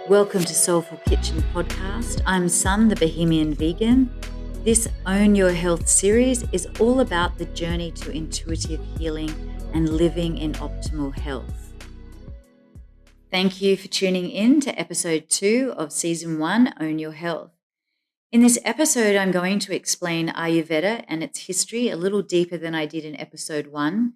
Welcome to Soulful Kitchen Podcast. I'm Sun, the Bohemian Vegan. This Own Your Health series is all about the journey to intuitive healing and living in optimal health. Thank you for tuning in to episode 2 of season 1, Own Your Health. In this episode, I'm going to explain Ayurveda and its history a little deeper than I did in episode 1.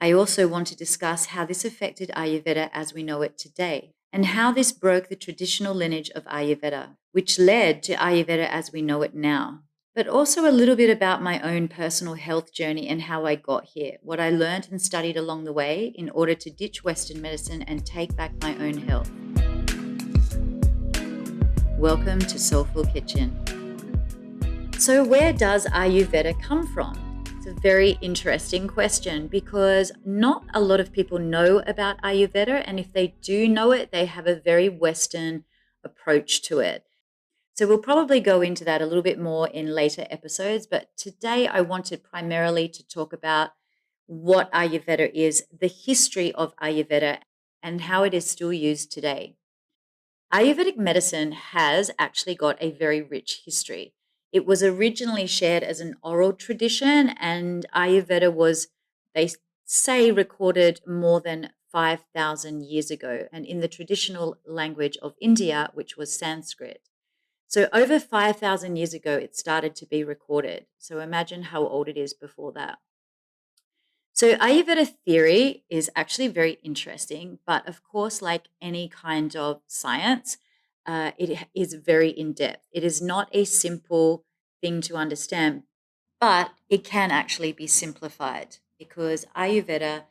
I also want to discuss how this affected Ayurveda as we know it today, and how this broke the traditional lineage of Ayurveda, which led to Ayurveda as we know it now. But also a little bit about my own personal health journey and how I got here, what I learned and studied along the way in order to ditch Western medicine and take back my own health. Welcome to Soulful Kitchen. So where does Ayurveda come from? It's a very interesting question because not a lot of people know about Ayurveda, and if they do know it, they have a very Western approach to it. So we'll probably go into that a little bit more in later episodes, but today I wanted primarily to talk about what Ayurveda is, the history of Ayurveda, and how it is still used today. Ayurvedic medicine has actually got a very rich history. It was originally shared as an oral tradition, and Ayurveda was, they say, recorded more than 5,000 years ago, and in the traditional language of India, which was Sanskrit. So over 5,000 years ago, it started to be recorded. So imagine how old it is before that. So Ayurveda theory is actually very interesting, but of course, like any kind of science, it is very in-depth. It is not a simple thing to understand, but it can actually be simplified because Ayurveda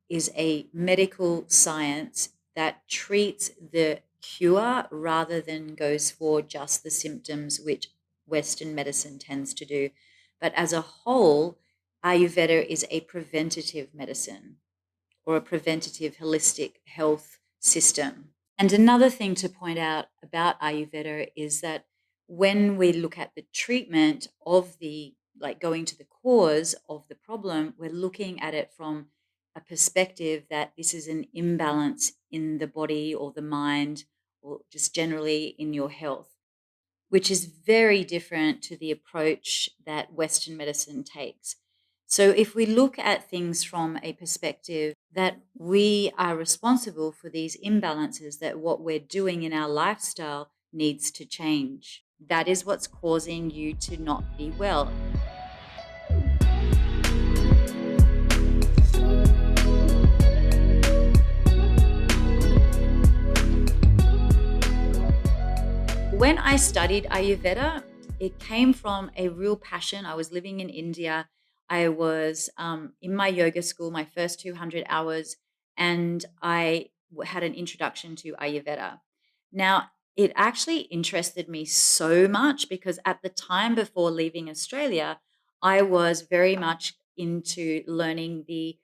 is a medical science that treats the cure rather than goes for just the symptoms, which Western medicine tends to do. But as a whole, Ayurveda is a preventative medicine or a preventative holistic health system. And another thing to point out about Ayurveda is that when we look at the treatment of going to the cause of the problem, we're looking at it from a perspective that this is an imbalance in the body or the mind or just generally in your health, which is very different to the approach that Western medicine takes. So, if we look at things from a perspective that we are responsible for these imbalances, that what we're doing in our lifestyle needs to change, that is what's causing you to not be well. When I studied Ayurveda, it came from a real passion. I was living in India. I was in my yoga school, my first 200 hours, and I had an introduction to Ayurveda. Now, it actually interested me so much because at the time before leaving Australia, I was very much into learning the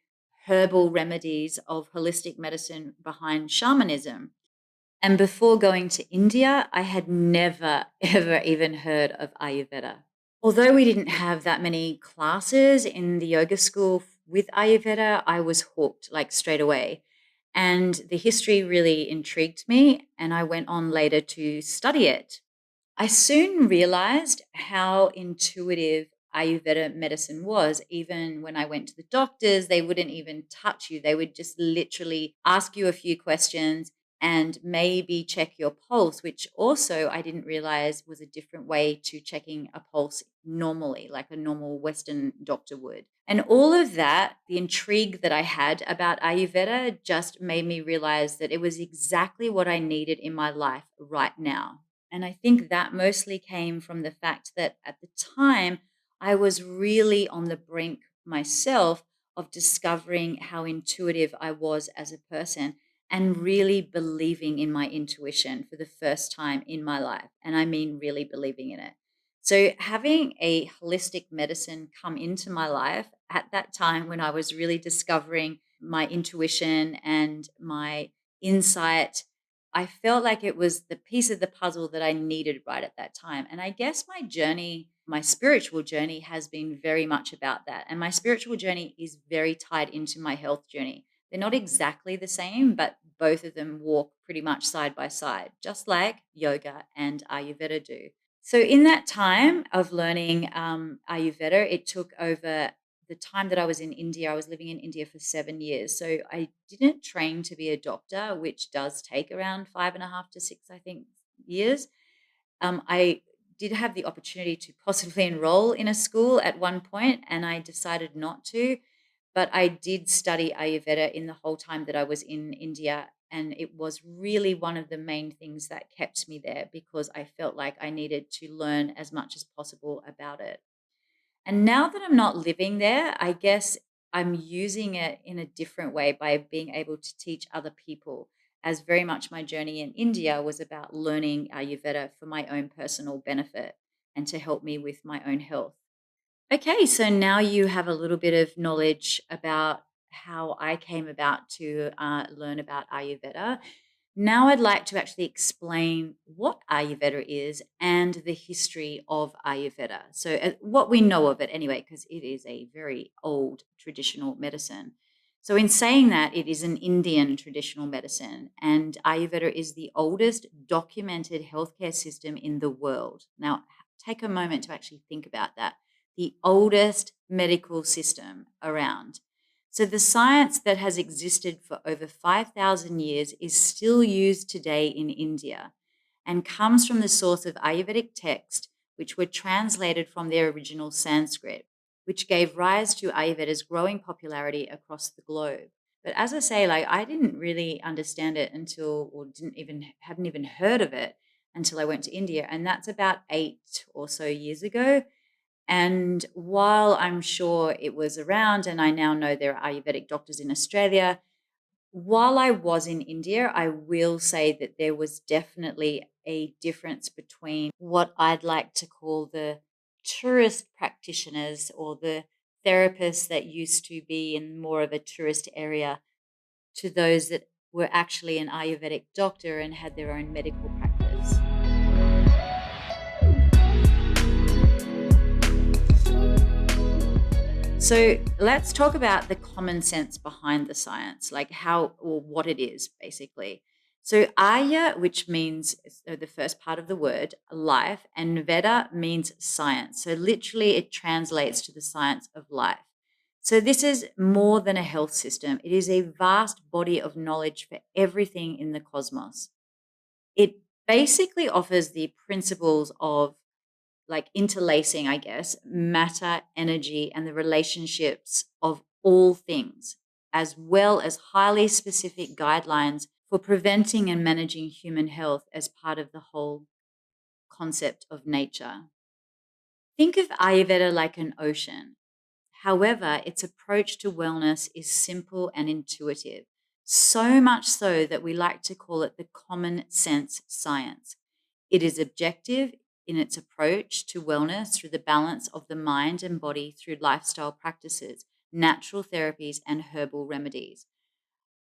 herbal remedies of holistic medicine behind shamanism. And before going to India, I had never, ever even heard of Ayurveda. Although we didn't have that many classes in the yoga school with Ayurveda, I was hooked like straight away. And the history really intrigued me, and I went on later to study it. I soon realized how intuitive Ayurveda medicine was. Even when I went to the doctors, they wouldn't even touch you. They would just literally ask you a few questions and maybe check your pulse, which also I didn't realize was a different way to checking a pulse normally, like a normal Western doctor would. And all of that, the intrigue that I had about Ayurveda just made me realize that it was exactly what I needed in my life right now. And I think that mostly came from the fact that at the time, I was really on the brink myself of discovering how intuitive I was as a person and really believing in my intuition for the first time in my life. And I mean, really believing in it. So, having a holistic medicine come into my life at that time when I was really discovering my intuition and my insight, I felt like it was the piece of the puzzle that I needed right at that time. And I guess my journey, my spiritual journey, has been very much about that. And my spiritual journey is very tied into my health journey. They're not exactly the same, but both of them walk pretty much side by side, just like yoga and Ayurveda do. So, in that time of learning Ayurveda, it took over the time that I was in India. I was living in India for 7 years. So, I didn't train to be a doctor, which does take around 5.5 to 6, I think, years. I did have the opportunity to possibly enroll in a school at one point, and I decided not to. But I did study Ayurveda in the whole time that I was in India. And it was really one of the main things that kept me there because I felt like I needed to learn as much as possible about it. And now that I'm not living there, I guess I'm using it in a different way by being able to teach other people, as very much my journey in India was about learning Ayurveda for my own personal benefit and to help me with my own health. Okay, so now you have a little bit of knowledge about how I came about to learn about Ayurveda. Now I'd like to actually explain what Ayurveda is and the history of Ayurveda. So, what we know of it anyway, because it is a very old traditional medicine. So, in saying that, it is an Indian traditional medicine, and Ayurveda is the oldest documented healthcare system in the world. Now, take a moment to actually think about that. The oldest medical system around. So, the science that has existed for over 5,000 years is still used today in India and comes from the source of Ayurvedic text, which were translated from their original Sanskrit, which gave rise to Ayurveda's growing popularity across the globe. But as I say, like I didn't really understand it until, or didn't even, hadn't even heard of it until I went to India. And that's about 8 or so years ago. And while I'm sure it was around, and I now know there are Ayurvedic doctors in Australia, while I was in India, I will say that there was definitely a difference between what I'd like to call the tourist practitioners or the therapists that used to be in more of a tourist area to those that were actually an Ayurvedic doctor and had their own medical practice. So let's talk about the common sense behind the science, like how or what it is, basically. So Aya, which means the first part of the word, life, and Veda means science. So literally, it translates to the science of life. So this is more than a health system. It is a vast body of knowledge for everything in the cosmos. It basically offers the principles of like interlacing, I guess, matter, energy, and the relationships of all things, as well as highly specific guidelines for preventing and managing human health as part of the whole concept of nature. Think of Ayurveda like an ocean. However, its approach to wellness is simple and intuitive, so much so that we like to call it the common sense science. It is objective in its approach to wellness through the balance of the mind and body through lifestyle practices, natural therapies, and herbal remedies.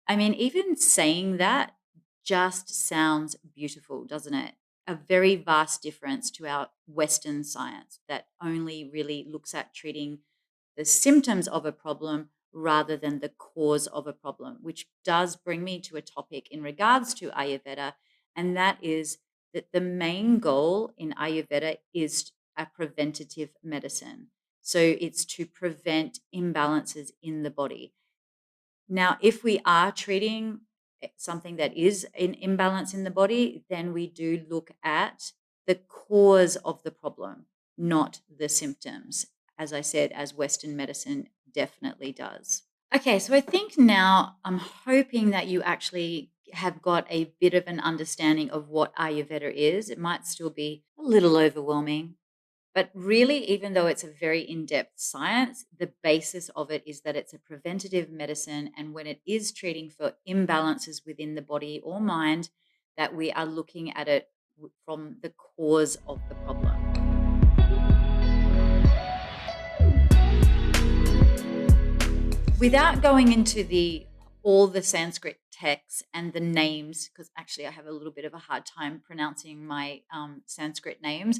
I mean, even saying that just sounds beautiful, doesn't it? A very vast difference to our Western science that only really looks at treating the symptoms of a problem rather than the cause of a problem, which does bring me to a topic in regards to Ayurveda, and that is that the main goal in Ayurveda is a preventative medicine. So it's to prevent imbalances in the body. Now, if we are treating something that is an imbalance in the body, then we do look at the cause of the problem, not the symptoms, as I said, as Western medicine definitely does. Okay, so I think now I'm hoping that you actually have got a bit of an understanding of what Ayurveda is. It might still be a little overwhelming, but really, even though it's a very in depth science, the basis of it is that it's a preventative medicine. And when it is treating for imbalances within the body or mind, that we are looking at it from the cause of the problem. Without going into the all the Sanskrit texts and the names, because actually I have a little bit of a hard time pronouncing my Sanskrit names,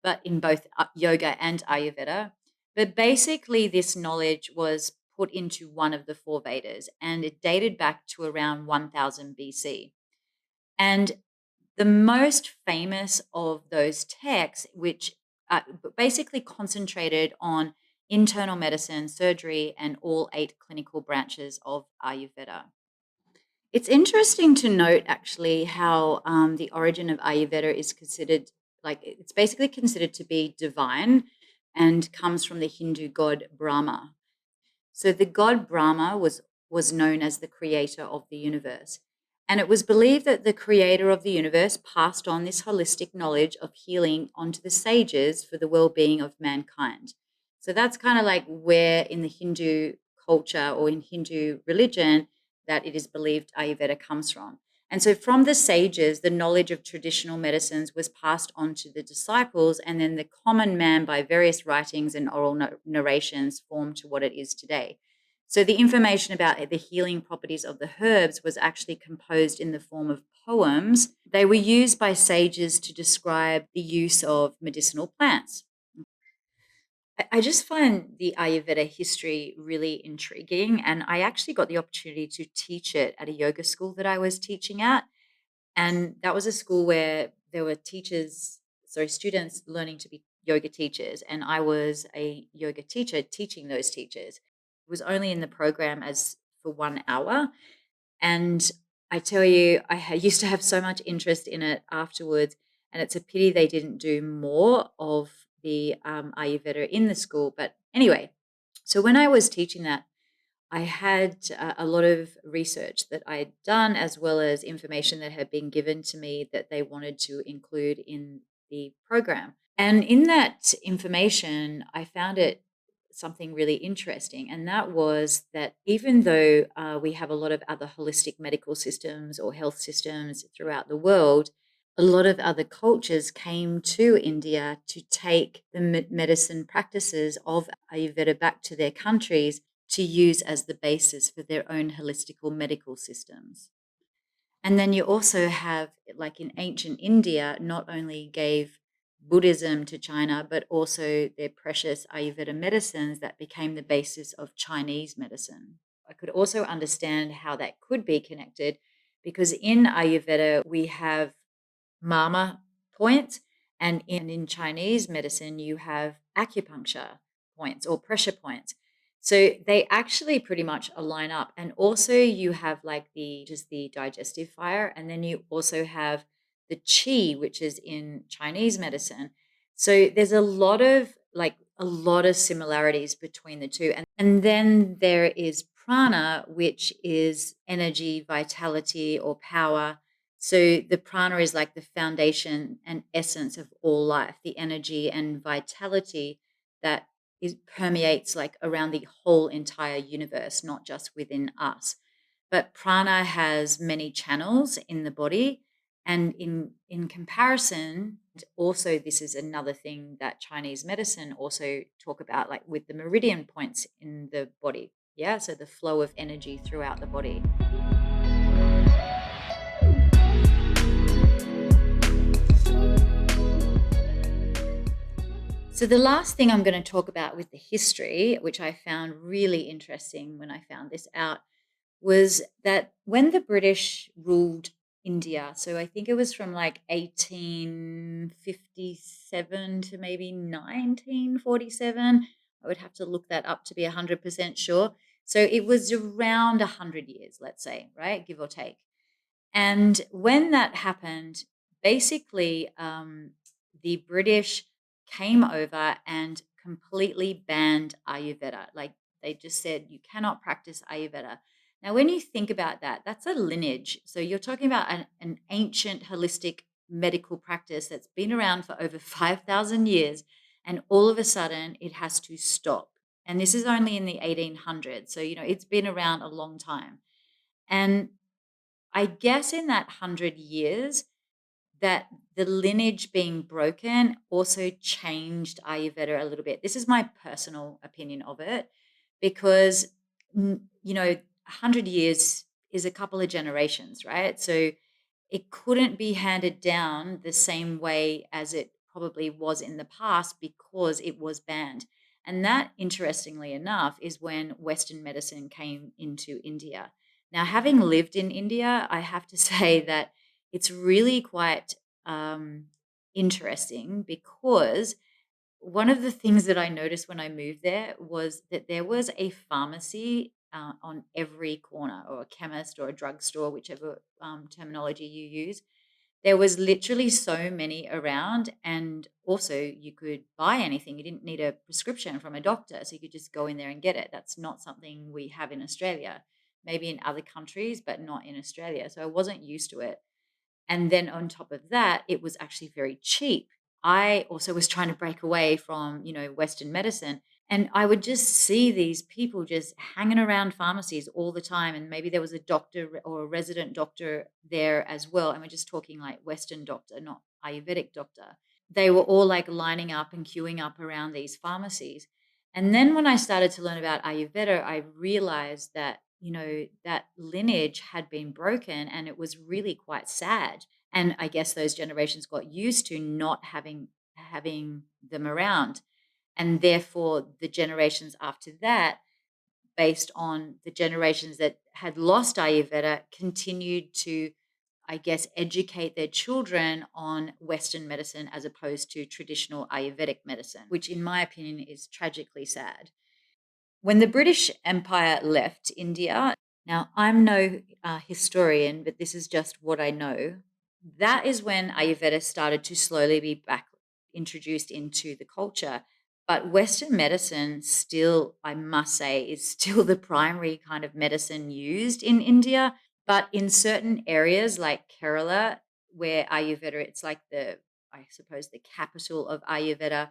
but in both yoga and Ayurveda. But basically, this knowledge was put into one of the four Vedas, and it dated back to around 1000 BC. And the most famous of those texts, which basically concentrated on internal medicine, surgery, and all eight clinical branches of Ayurveda. It's interesting to note, actually, how the origin of Ayurveda is considered, like, it's basically considered to be divine and comes from the Hindu god Brahma. So the god Brahma was known as the creator of the universe. And it was believed that the creator of the universe passed on this holistic knowledge of healing onto the sages for the well-being of mankind. So that's kind of like where in the Hindu culture or in Hindu religion that it is believed Ayurveda comes from. And so from the sages, the knowledge of traditional medicines was passed on to the disciples, and then the common man, by various writings and oral narrations, formed to what it is today. So the information about the healing properties of the herbs was actually composed in the form of poems. They were used by sages to describe the use of medicinal plants. I just find the Ayurveda history really intriguing, and I actually got the opportunity to teach it at a yoga school that I was teaching at. And that was a school where there were students learning to be yoga teachers. And I was a yoga teacher teaching those teachers. It was only in the program as for 1 hour. And I tell you, used to have so much interest in it afterwards. And it's a pity they didn't do more of the Ayurveda in the school. But anyway, so when I was teaching that, I had a lot of research that I had done, as well as information that had been given to me that they wanted to include in the program. And in that information, I found it something really interesting. And that was that even though we have a lot of other holistic medical systems or health systems throughout the world, a lot of other cultures came to India to take the medicine practices of Ayurveda back to their countries to use as the basis for their own holistical medical systems. And then you also have, like in ancient India, not only gave Buddhism to China, but also their precious Ayurveda medicines that became the basis of Chinese medicine. I could also understand how that could be connected because in Ayurveda, we have mama points, and in Chinese medicine, you have acupuncture points or pressure points. So they actually pretty much align up. And also you have like the digestive fire, and then you also have the qi, which is in Chinese medicine. So there's a lot of similarities between the two. And then there is prana, which is energy, vitality, or power. So the prana is like the foundation and essence of all life, the energy and vitality that permeates like around the whole entire universe, not just within us. But prana has many channels in the body. And in comparison, also this is another thing that Chinese medicine also talk about, like with the meridian points in the body. Yeah. So the flow of energy throughout the body. So, the last thing I'm going to talk about with the history, which I found really interesting when I found this out, was that when the British ruled India, so I think it was from like 1857 to maybe 1947. I would have to look that up to be 100% sure. So, it was around 100 years, let's say, right? Give or take. And when that happened, basically, the British came over and completely banned Ayurveda. Like they just said, you cannot practice Ayurveda. Now, when you think about that, that's a lineage. So you're talking about an ancient holistic medical practice that's been around for over 5,000 years. And all of a sudden, it has to stop. And this is only in the 1800s. So, it's been around a long time. And I guess in that 100 years, that the lineage being broken also changed Ayurveda a little bit. This is my personal opinion of it because, 100 years is a couple of generations, right? So it couldn't be handed down the same way as it probably was in the past because it was banned. And that, interestingly enough, is when Western medicine came into India. Now, having lived in India, I have to say that it's really quite um, interesting because one of the things that I noticed when I moved there was that there was a pharmacy on every corner, or a chemist or a drugstore, whichever terminology you use. There was literally so many around, and also you could buy anything. You didn't need a prescription from a doctor, so you could just go in there and get it. That's not something we have in Australia. Maybe in other countries, but not in Australia. So I wasn't used to it. And then on top of that, it was actually very cheap. I also was trying to break away from, Western medicine. And I would just see these people just hanging around pharmacies all the time. And maybe there was a doctor or a resident doctor there as well. And we're just talking like Western doctor, not Ayurvedic doctor. They were all like lining up and queuing up around these pharmacies. And then when I started to learn about Ayurveda, I realized that, that lineage had been broken, and it was really quite sad. And I guess those generations got used to not having them around. And therefore the generations after that, based on the generations that had lost Ayurveda, continued to, I guess, educate their children on Western medicine as opposed to traditional Ayurvedic medicine, which, in my opinion, is tragically sad. When the British Empire left India, now I'm no historian, but this is just what I know. That is when Ayurveda started to slowly be back introduced into the culture. But Western medicine still, I must say, is still the primary kind of medicine used in India. But in certain areas like Kerala, where Ayurveda, it's like I suppose, the capital of Ayurveda,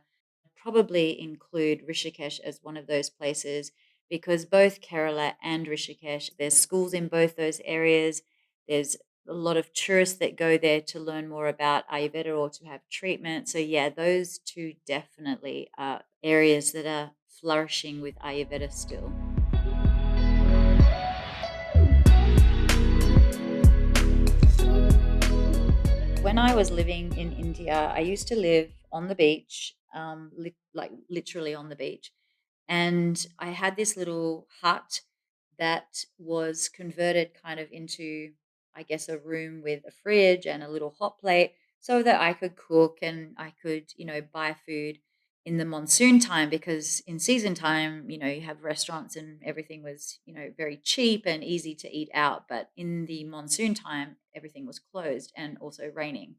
probably include Rishikesh as one of those places, because both Kerala and Rishikesh, there's schools in both those areas. There's a lot of tourists that go there to learn more about Ayurveda or to have treatment. So, yeah, those two definitely are areas that are flourishing with Ayurveda still. When I was living in India, I used to live on the beach, like literally on the beach. And I had this little hut that was converted kind of into, I guess, a room with a fridge and a little hot plate so that I could cook and I could, buy food in the monsoon time, because in season time, you have restaurants and everything was, very cheap and easy to eat out. But in the monsoon time, everything was closed and also raining.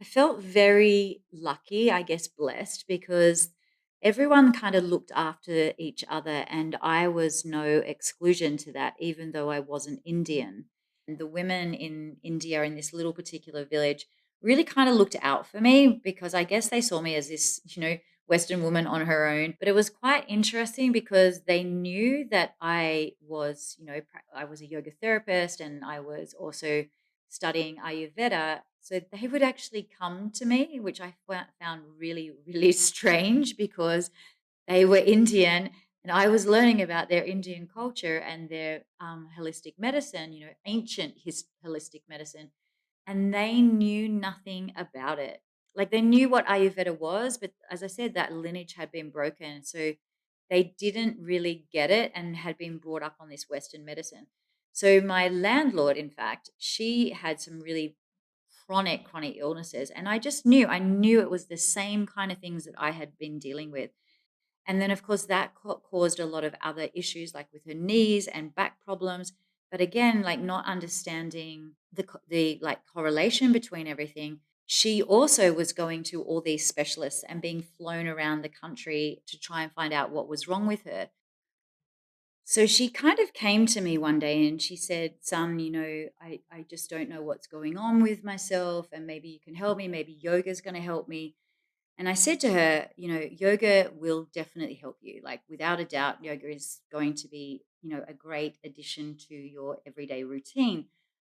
I felt very lucky, I guess blessed, because everyone kind of looked after each other, and I was no exclusion to that, even though I wasn't Indian. And the women in India, in this little particular village, really kind of looked out for me, because I guess they saw me as this, Western woman on her own. But it was quite interesting because they knew that I was, I was a yoga therapist, and I was also studying Ayurveda. So they would actually come to me, which I found really, really strange, because they were Indian and I was learning about their Indian culture and their holistic medicine, ancient holistic medicine. And they knew nothing about it. Like, they knew what Ayurveda was, but as I said, that lineage had been broken. So they didn't really get it and had been brought up on this Western medicine. So my landlord, in fact, she had some really chronic illnesses. And I knew it was the same kind of things that I had been dealing with. And then, of course, that caused a lot of other issues, like with her knees and back problems. But again, like, not understanding the like correlation between everything. She also was going to all these specialists and being flown around the country to try and find out what was wrong with her. So she kind of came to me one day and she said, "Son, I just don't know what's going on with myself, and maybe you can help me. Maybe yoga's going to help me." And I said to her, yoga will definitely help you. Like, without a doubt, yoga is going to be, a great addition to your everyday routine.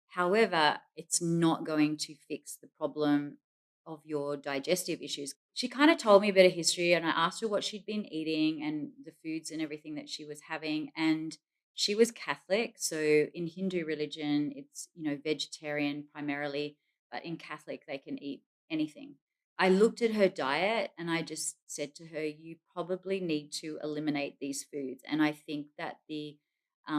However, it's not going to fix the problem of your digestive issues. She kind of told me a bit of history, and I asked her what she'd been eating and the foods and everything that she was having. And she was Catholic. So in Hindu religion, it's, vegetarian primarily, but in Catholic, they can eat anything. I looked at her diet and I just said to her, you probably need to eliminate these foods. And I think that the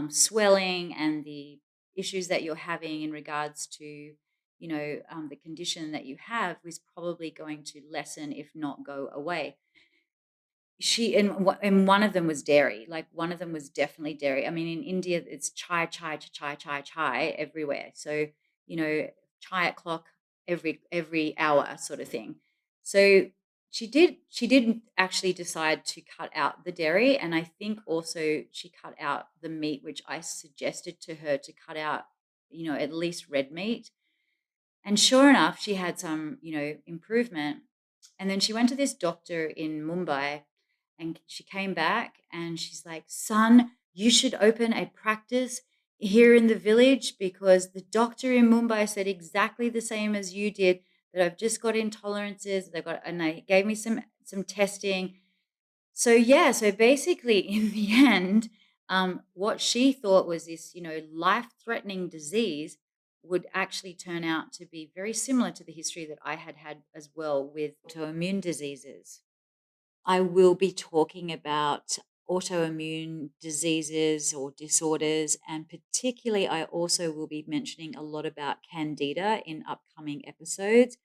swelling and the issues that you're having in regards to, the condition that you have was probably going to lessen, if not go away. And one of them was dairy. Like, one of them was definitely dairy. I mean, in India, it's chai, chai, chai, chai, chai everywhere. So, you know, chai o'clock every hour sort of thing. So she did actually decide to cut out the dairy, and I think also she cut out the meat, which I suggested to her to cut out, at least red meat. And sure enough, she had some, improvement. And then she went to this doctor in Mumbai, and she came back and she's like, son, you should open a practice here in the village because the doctor in Mumbai said exactly the same as you did, that I've just got intolerances. And they gave me some testing. So yeah, so basically in the end, what she thought was this, life-threatening disease would actually turn out to be very similar to the history that I had had as well with autoimmune diseases. I will be talking about autoimmune diseases or disorders, and particularly, I also will be mentioning a lot about candida in upcoming episodes.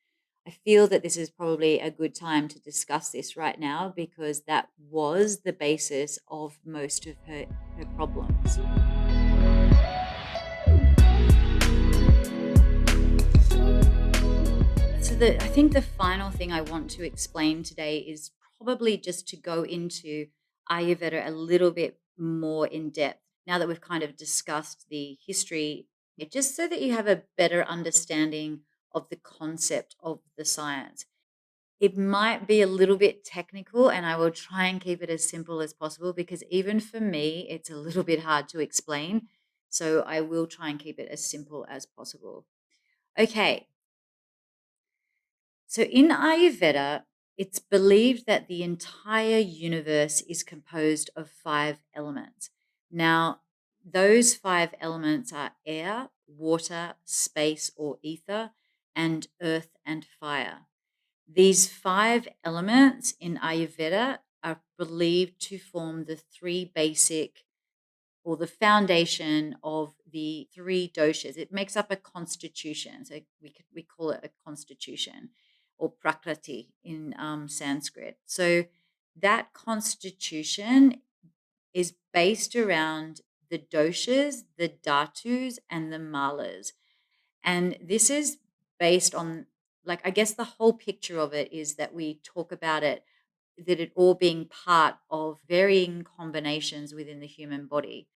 I feel that this is probably a good time to discuss this right now because that was the basis of most of her problems. So I think the final thing I want to explain today is probably just to go into Ayurveda a little bit more in depth. Now that we've kind of discussed the history, just so that you have a better understanding of the concept of the science. It might be a little bit technical, and I will try and keep it as simple as possible because even for me, it's a little bit hard to explain. So I will try and keep it as simple as possible. Okay, so in Ayurveda, it's believed that the entire universe is composed of five elements. Now, those five elements are air, water, space or ether, and earth and fire. These five elements in Ayurveda are believed to form the three basic or the foundation of the three doshas. It makes up a constitution. So we call it a constitution or prakriti in Sanskrit. So that constitution is based around the doshas, the dhatus, and the malas. And this is based on, like, I guess the whole picture of it is that we talk about it, that it all being part of varying combinations within the human body.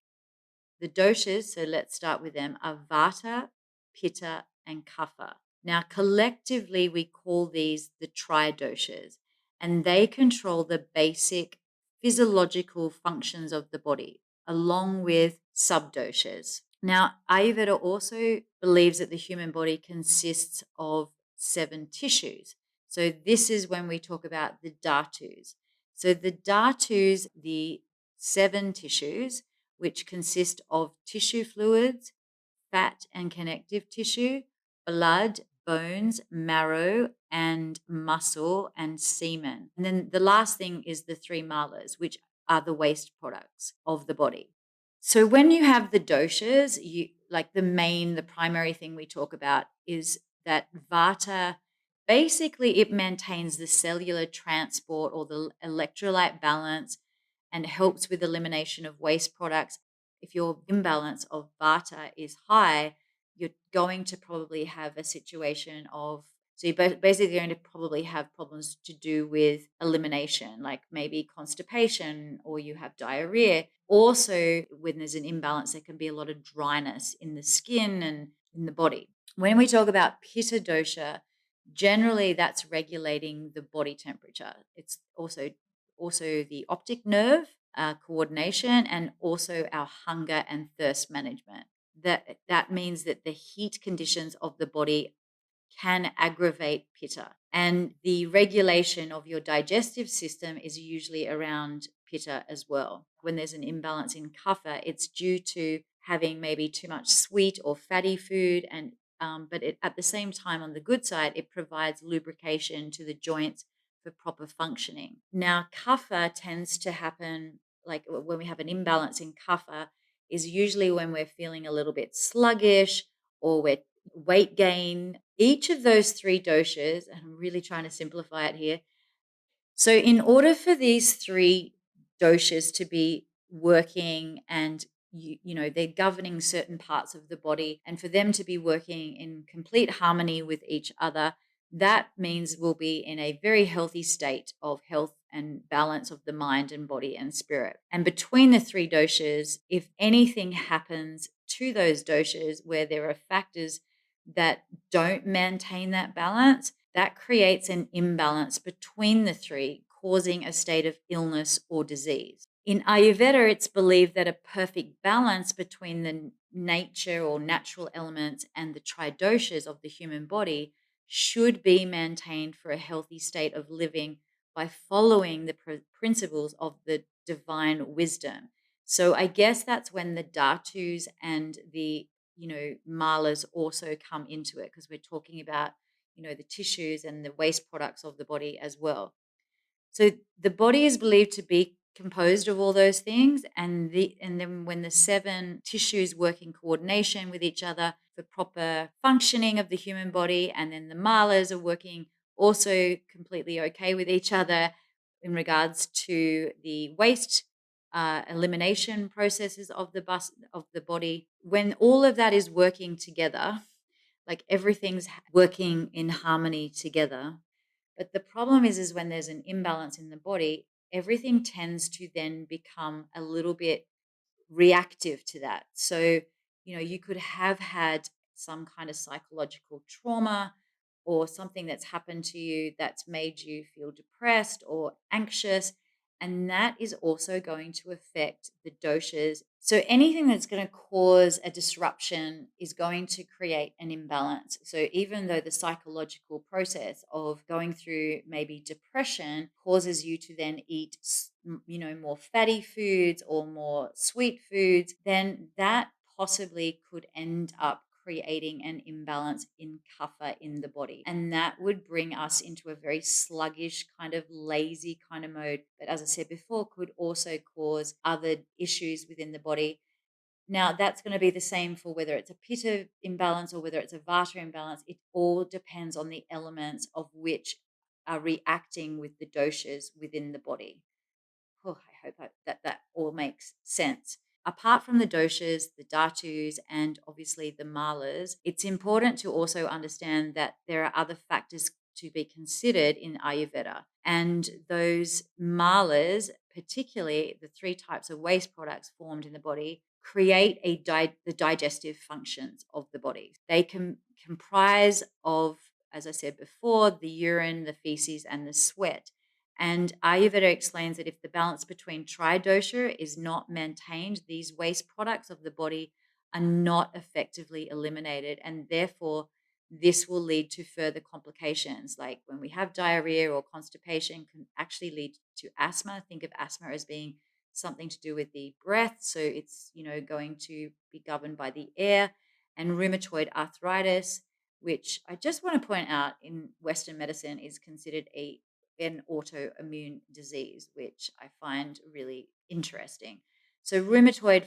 The doshas, so let's start with them, are vata, pitta, and kapha. Now, collectively, we call these the tridoshas, and they control the basic physiological functions of the body, along with subdoshas. Now, Ayurveda also believes that the human body consists of seven tissues. So, this is when we talk about the dhatus. So, the dhatus, the seven tissues, which consist of tissue fluids, fat and connective tissue, blood, bones, marrow, and muscle and semen. And then the last thing is the three malas, which are the waste products of the body. So when you have the doshas, you like the primary thing we talk about is that vata, basically it maintains the cellular transport or the electrolyte balance and helps with elimination of waste products. If your imbalance of vata is high, you're going to probably have a situation of, so you're basically going to probably have problems to do with elimination, like maybe constipation or you have diarrhea. Also, when there's an imbalance, there can be a lot of dryness in the skin and in the body. When we talk about pitta dosha, generally that's regulating the body temperature. It's also the optic nerve coordination, and also our hunger and thirst management. That means that the heat conditions of the body can aggravate pitta, and the regulation of your digestive system is usually around pitta as well. When there's an imbalance in kapha, it's due to having maybe too much sweet or fatty food, and but at the same time, on the good side, it provides lubrication to the joints for proper functioning. Now, kapha tends to happen like when we have an imbalance in kapha, is usually when we're feeling a little bit sluggish or we're weight gain. Each of those three doshas, and I'm really trying to simplify it here, so, in order for these three doshas to be working and they're governing certain parts of the body, and for them to be working in complete harmony with each other, that means we'll be in a very healthy state of health and balance of the mind and body and spirit. And between the three doshas, if anything happens to those doshas where there are factors that don't maintain that balance, that creates an imbalance between the three, causing a state of illness or disease. In Ayurveda, it's believed that a perfect balance between the nature or natural elements and the tridoshas of the human body should be maintained for a healthy state of living by following the principles of the divine wisdom. So I guess that's when the dhatus and the malas also come into it, because we're talking about the tissues and the waste products of the body as well. So the body is believed to be composed of all those things, and then when the seven tissues work in coordination with each other for proper functioning of the human body, and then the malas are working also completely okay with each other in regards to the waste elimination processes of the body. When all of that is working together, like everything's working in harmony together, but the problem is when there's an imbalance in the body, everything tends to then become a little bit reactive to that. So, you could have had some kind of psychological trauma or something that's happened to you that's made you feel depressed or anxious. And that is also going to affect the doshas. So, anything that's going to cause a disruption is going to create an imbalance. So, even though the psychological process of going through maybe depression causes you to then eat more fatty foods or more sweet foods, then that possibly could end up creating an imbalance in kapha in the body. And that would bring us into a very sluggish, kind of lazy kind of mode. But as I said before, could also cause other issues within the body. Now, that's going to be the same for whether it's a pitta imbalance or whether it's a vata imbalance. It all depends on the elements of which are reacting with the doshas within the body. Oh, I hope that all makes sense. Apart from the doshas, the dhatus, and obviously the malas, it's important to also understand that there are other factors to be considered in Ayurveda. And those malas, particularly the three types of waste products formed in the body, create the digestive functions of the body. They can comprise of, as I said before, the urine, the feces, and the sweat. And Ayurveda explains that if the balance between tridosha is not maintained, these waste products of the body are not effectively eliminated. And therefore, this will lead to further complications. Like when we have diarrhea or constipation, can actually lead to asthma. Think of asthma as being something to do with the breath. So it's, going to be governed by the air, and rheumatoid arthritis, which I just want to point out in Western medicine is considered an autoimmune disease, which I find really interesting. So, rheumatoid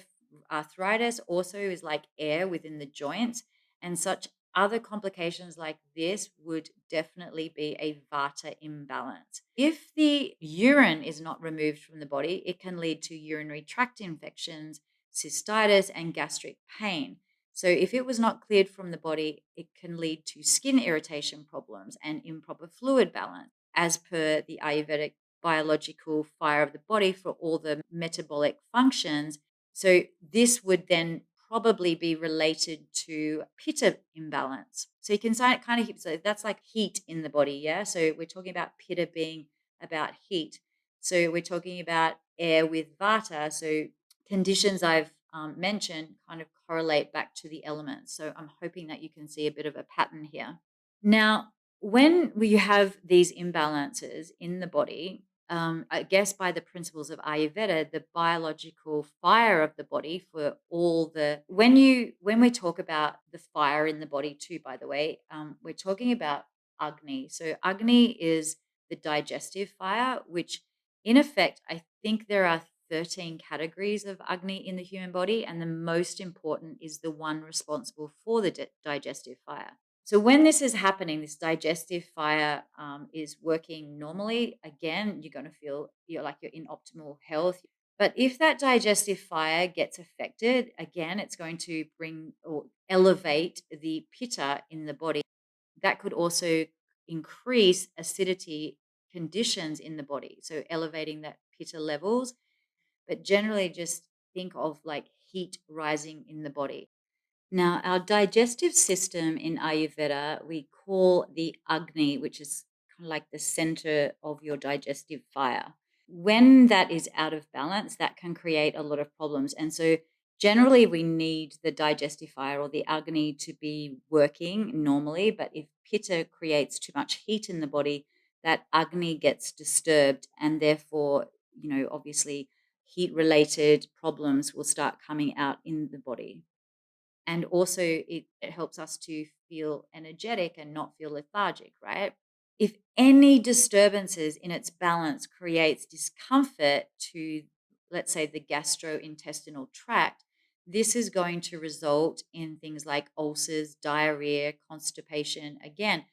arthritis also is like air within the joints, and such other complications like this would definitely be a vata imbalance. If the urine is not removed from the body, it can lead to urinary tract infections, cystitis, and gastric pain. So, if it was not cleared from the body, it can lead to skin irritation problems and improper fluid balance, as per the Ayurvedic biological fire of the body for all the metabolic functions. So this would then probably be related to pitta imbalance. So you can kind of so that's like heat in the body, yeah. So we're talking about pitta being about heat. So we're talking about air with vata. So conditions I've mentioned kind of correlate back to the elements. So I'm hoping that you can see a bit of a pattern here. Now, when we have these imbalances in the body, I guess by the principles of Ayurveda, the biological fire of the body for all the when we talk about the fire in the body too, by the way, we're talking about Agni. So Agni is the digestive fire, which in effect, I think there are 13 categories of Agni in the human body, and the most important is the one responsible for the digestive fire. So when this is happening, this digestive fire is working normally. Again, you're going to feel you're in optimal health. But if that digestive fire gets affected, again, it's going to bring or elevate the pitta in the body. That could also increase acidity conditions in the body. So elevating that pitta levels, but generally just think of like heat rising in the body. Now, our digestive system in Ayurveda, we call the Agni, which is kind of like the center of your digestive fire. When that is out of balance, that can create a lot of problems. And so, generally, we need the digestive fire or the Agni to be working normally. But if Pitta creates too much heat in the body, that Agni gets disturbed. And therefore, obviously, heat related problems will start coming out in the body. And also, it helps us to feel energetic and not feel lethargic, right? If any disturbances in its balance creates discomfort to, let's say, the gastrointestinal tract, this is going to result in things like ulcers, diarrhea, constipation. Again,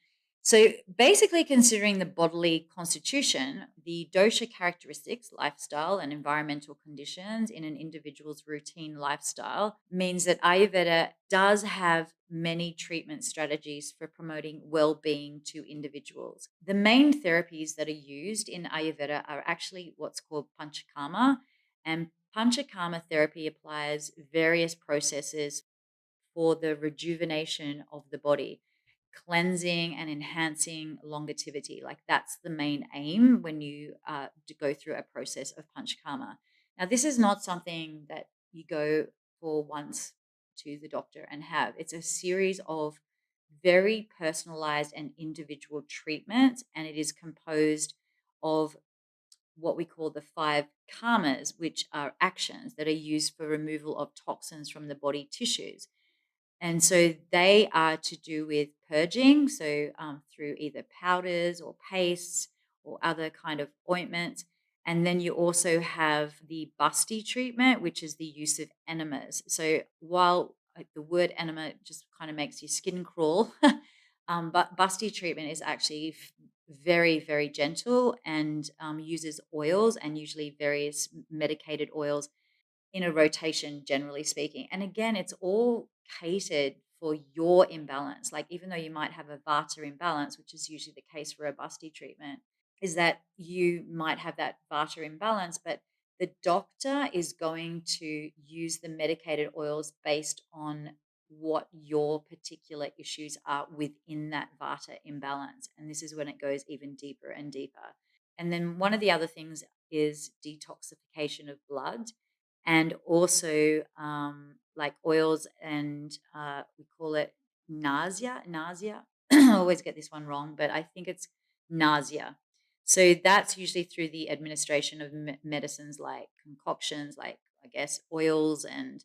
so basically, considering the bodily constitution, the dosha characteristics, lifestyle, and environmental conditions in an individual's routine lifestyle means that Ayurveda does have many treatment strategies for promoting well-being to individuals. The main therapies that are used in Ayurveda are actually what's called panchakarma, and panchakarma therapy applies various processes for the rejuvenation of the body, cleansing and enhancing longevity. Like that's the main aim when you go through a process of panchakarma. Now, this is not something that you go for once to the doctor and have. It's a series of very personalized and individual treatments, and it is composed of what we call the five karmas, which are actions that are used for removal of toxins from the body tissues. And so they are to do with purging, so through either powders or pastes or other kind of ointments. And then you also have the busty treatment, which is the use of enemas. So while the word enema just kind of makes your skin crawl, but busty treatment is actually very, very gentle and uses oils and usually various medicated oils in a rotation, generally speaking. And again, it's all catered for your imbalance. Like, even though you might have a vata imbalance, which is usually the case for a busty treatment, is that you might have that vata imbalance, but the doctor is going to use the medicated oils based on what your particular issues are within that vata imbalance. And this is when it goes even deeper and deeper. And then one of the other things is detoxification of blood and also like oils and we call it nausea. I always get this one wrong, but I think it's nausea. So that's usually through the administration of medicines like concoctions, like I guess oils and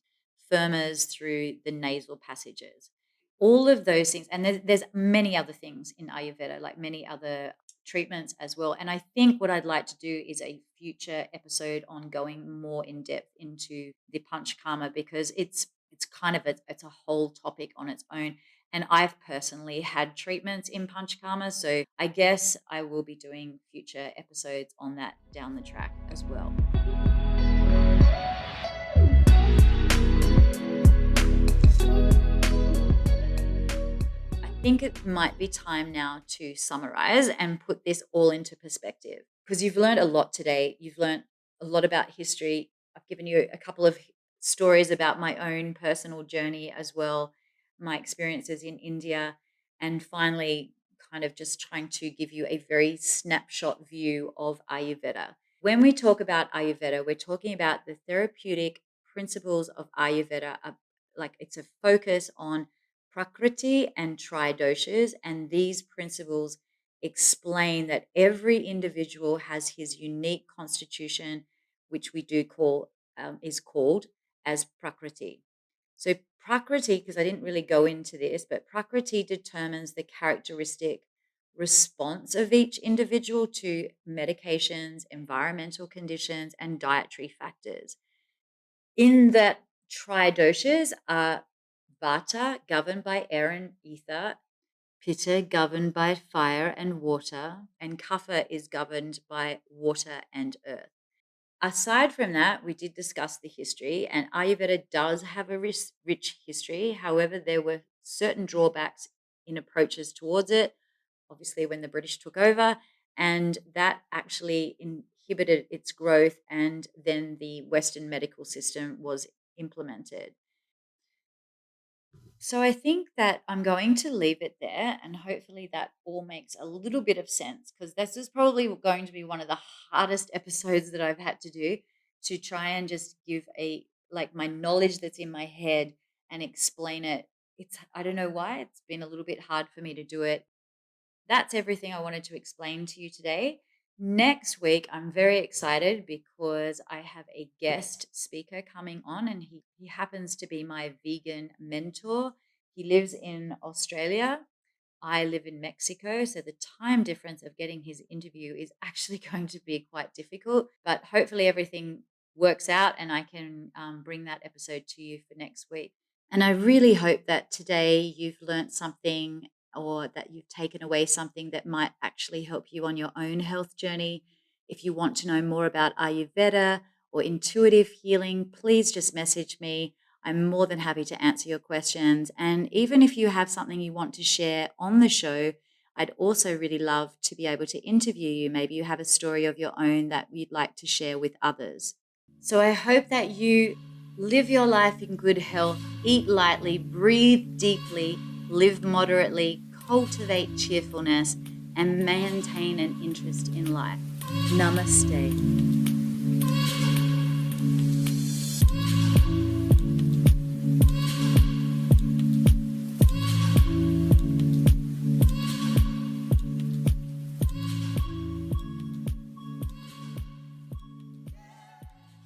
firmers through the nasal passages. All of those things, and there's many other things in Ayurveda, like many other treatments as well. And I think what I'd like to do is a future episode on going more in depth into the panchakarma because it's kind of it's a whole topic on its own. And I've personally had treatments in panchakarma, so I guess I will be doing future episodes on that down the track as well. I think it might be time now to summarize and put this all into perspective because you've learned a lot today. You've learned a lot about history. I've given you a couple of stories about my own personal journey as well, my experiences in India, and finally, kind of just trying to give you a very snapshot view of Ayurveda. When we talk about Ayurveda, we're talking about the therapeutic principles of Ayurveda, like it's a focus on Prakriti and Tridoshas, and these principles explain that every individual has his unique constitution, which we do call is called as Prakriti. So Prakriti, because I didn't really go into this, but Prakriti determines the characteristic response of each individual to medications, environmental conditions, and dietary factors. In that tridoshas are Vata, governed by air and ether, Pitta, governed by fire and water, and Kapha is governed by water and earth. Aside from that, we did discuss the history, and Ayurveda does have a rich history. However, there were certain drawbacks in approaches towards it, obviously, when the British took over, and that actually inhibited its growth, and then the Western medical system was implemented. So I think that I'm going to leave it there, and hopefully that all makes a little bit of sense, because this is probably going to be one of the hardest episodes that I've had to do, to try and just give a like my knowledge that's in my head and explain it. I don't know why it's been a little bit hard for me to do it. That's everything I wanted to explain to you today. Next week, I'm very excited because I have a guest speaker coming on, and he happens to be my vegan mentor. He lives in Australia. I live in Mexico. So the time difference of getting his interview is actually going to be quite difficult, but hopefully everything works out and I can bring that episode to you for next week. And I really hope that today you've learnt something, or that you've taken away something that might actually help you on your own health journey. If you want to know more about Ayurveda or intuitive healing, please just message me. I'm more than happy to answer your questions. And even if you have something you want to share on the show, I'd also really love to be able to interview you. Maybe you have a story of your own that you'd like to share with others. So I hope that you live your life in good health, eat lightly, breathe deeply, live moderately, cultivate cheerfulness, and maintain an interest in life. Namaste.